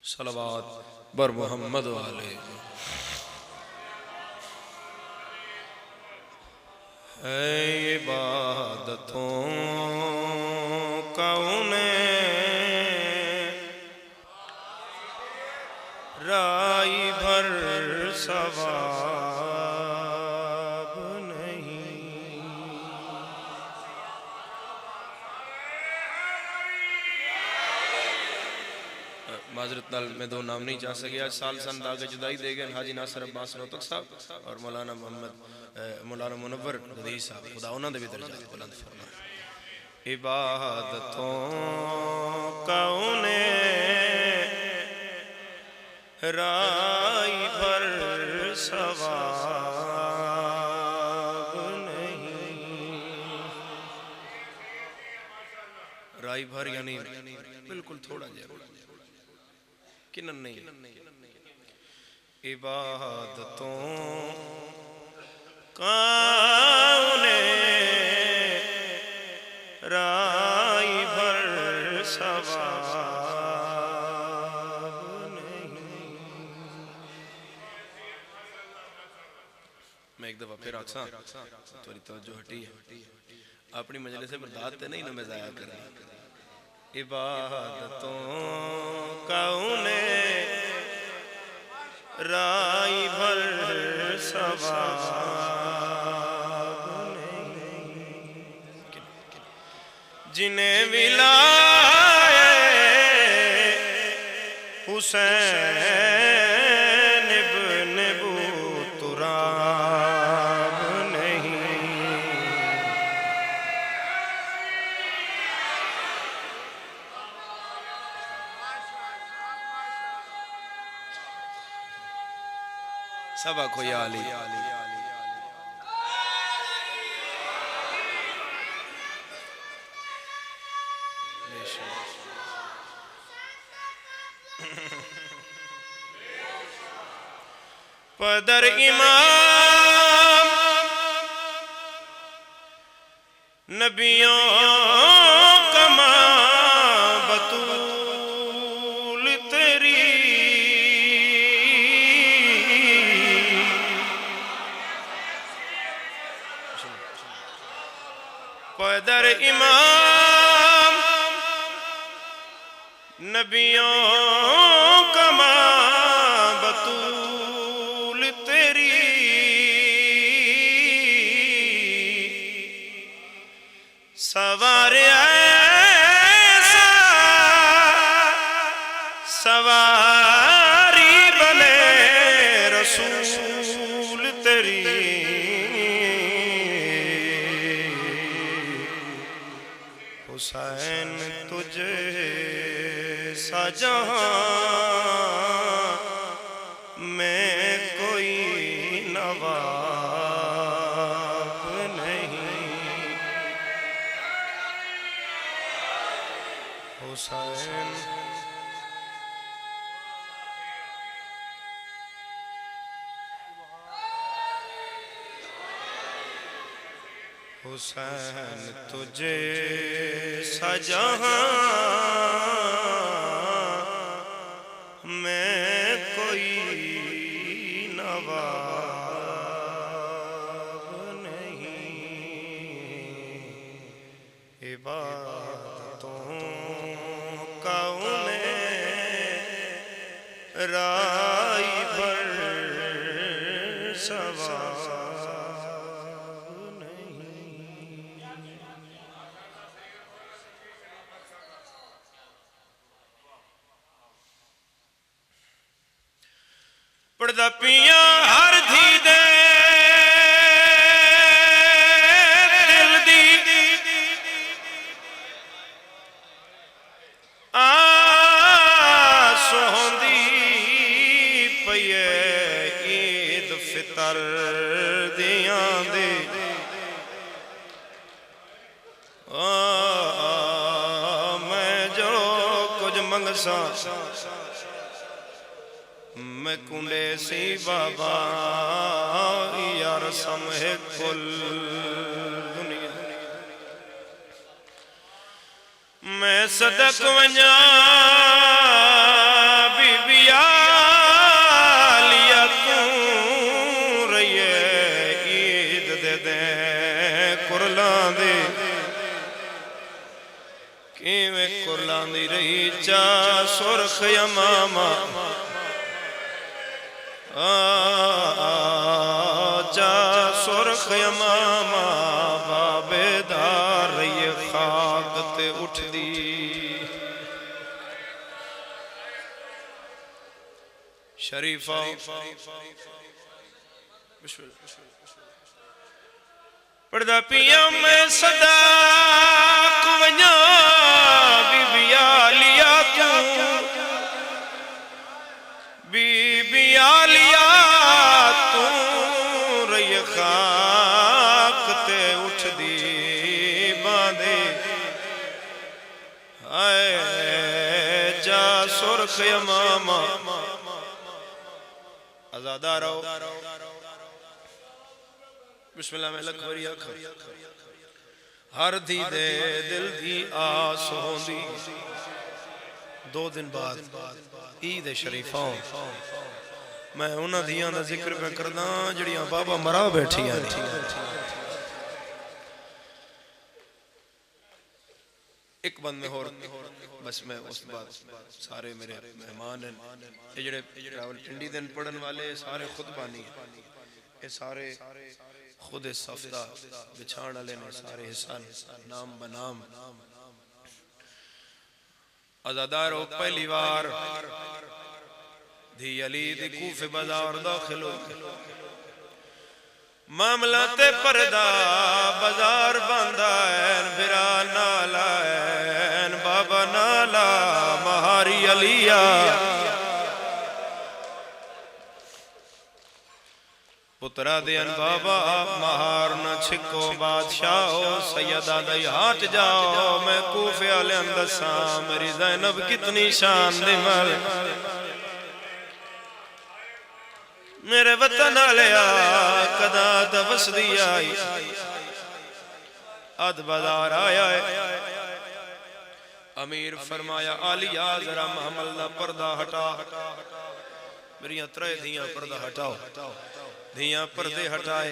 صلوات بر محمد والے اے عبادتوں کا انہیں رائی بھر ثواب نہیں۔ معذرت نال میں دو نام نہیں چاہ سکے، آج سال سن داغ جدائی دے گئے حاجی ناصر عباس روتک صاحب اور مولانا منور ندی صاحب، خدا انہوں نے بھی درجات بلند فرمائے۔ عبادتوں کا انہیں رائی بھر ثواب نہیں۔ رائی بھر یعنی بالکل تھوڑا جائے کنن نہیں۔ عبادتوں کا انہیں رائی بھر ثواب نہیں۔ میں ایک دفعہ پھر آکساں تھوڑی توجہ ہٹی ہے، اپنی مجلس سے برداد تے نہیں نہ ضائع کرنا۔ عبادتوں کا انہیں رائی بھر ثواب نہیں۔ جنہیں ولائے حسین ابن ابو تراب نہیں۔ سبق ہو یا علی۔ پدر امام نبیوں کا ماں بطول تیری، پدر امام نبیوں کا ماں بطول تیری، سوار ایسا سواری بنے رسول تیری، حسین تجھے جہاں میں کوئی نواب نہیں۔ حسین حسین تجھے سجہاں میں کوئی نواب نہیں۔ عبادتوں کا انہیں رائی بھر ثواب نہیں۔ پردہ پیاں ہر دھی دے دل دی آس ہوندی پئیے عید فطر دیاں دے، میں جو کچھ منگساں میں کنڈے سی بابا یار سمجھے کل دنیا، میں صدق ونجا بی رہی چا سرخ یمامہ چا سرخ یمامہ بابیدار رہی خاک تے اٹھ دی شریفہ پردہ پیا میں صداق ونیا بی بی آلیا تو بی بی آلیا تو رہی خاک تے اٹھ دی باندے آئے جا سرخ یمامہ آزادہ رہو بسم اللہ میں لکھ وریا ہر دی دے دل دی آس ہوندی 2 دن بعد عید شریفوں میں انہاں دیاں دا ذکر پہ کرنا جڑیاں بابا مرا بیٹھی ہیں ایک بند میں ہو بس میں اس بعد سارے میرے مہمان ہیں یہ جڑے ٹنڈی دن پڑھن والے سارے خود بانی ہیں یہ سارے خود صفدہ بچھان علیہ نے سارے حسان نام بنام ازادارو پہلی وار دھی علی دی کوف بازار داخل ہو معاملہ تے پردہ بازار باندھا این بھرا نالا این بابا نالا مہاری علیہ پترہ دین بابا مہار نہ چھکو بادشاہو سیدہ دائی ہاتھ جاؤ میں کوفے آلے اندساں میری زینب کتنی شان دی مل میرے وطن آلیا قدا دبس دی آئی اد بازار آیا ہے امیر فرمایا آلیا ذرا محمل دا پردہ ہٹا میری اترے دھیاں پردہ ہٹاؤ دھیاں پردے ہٹائے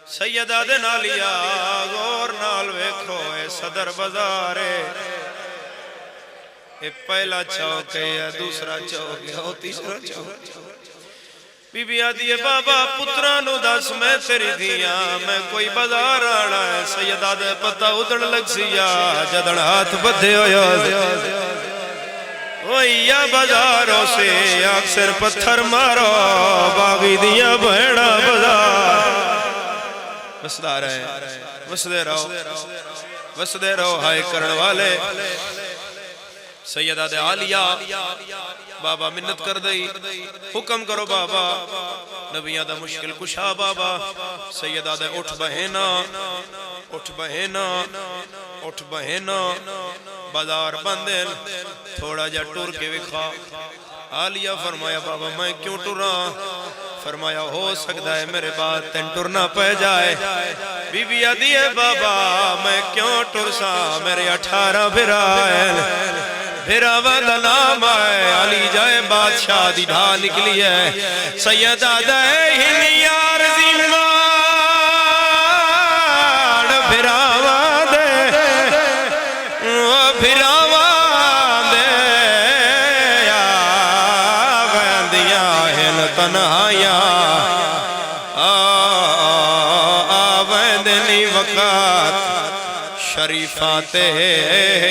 سیدہ دن آلیا غور نال ویکھو اے صدر بازارے اے پہلا چوک ہے دوسرا چوک ہے تیسرا چوک بی بی آدھی ہے بابا پترانو دس میں تیری دھیاں میں کوئی بازار آنا ہے سیدہ دے پتہ ادھن لگ سیا جدن ہاتھ بدھے ہویا وہیا بازاروں سے اکثر پتھر مارو باغی دیا بہڑا بازار وسدہ رہے وسدے رہو ہائے کرن والے سیدہ دے عالیہ بابا منت کر دئی حکم کرو بابا نبیہ دا مشکل کشا بابا سیدہ دے اٹھ بہینا اٹھ بہینا اٹھ بہینا بازار بندل تھوڑا جا ٹور کے وکھا عالیہ فرمایا بابا میں کیوں ٹورا فرمایا ہو سکتا ہے میرے بعد تین ٹورنا پہ جائے بی بی آدھی بابا میں کیوں ٹورسا میرے 18 بھرائن بھراوہ دا نام آئے علی جائے بادشاہ دی ڈھا نکلی ہے سیدہ دے ہی عارضی مار بھراوہ دے بھراوہ دے آغاندیاں ہن تنہایا آویدنی وقت شریفاتے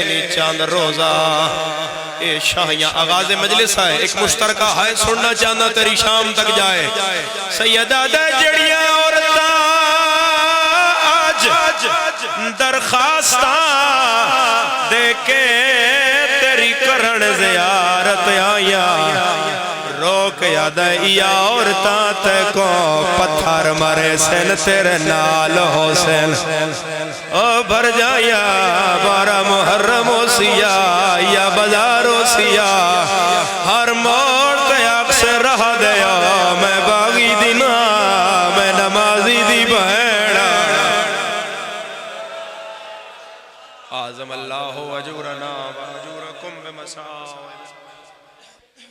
نی چاند روزہ اے شاہیاں آغاز مجلس ہے ایک مشترکہ ہے سننا چاندہ تیری شام تک جائے سیدہ دے جڑیاں عورتاں آج درخواستاں دے کے تیری کرن زیارت آیا روک یادہ یا عورتاں تے کو پتھر مرے سن تیرے نال ہو سن او بھر جایا بارہ محرم ہو سیا یا بازار ہو سیا ہر موڑ تیاک سے رہا دیا میں باغی دینا میں نمازی دی بہیڑا آزم اللہ اجورنا و اجورکم بمساو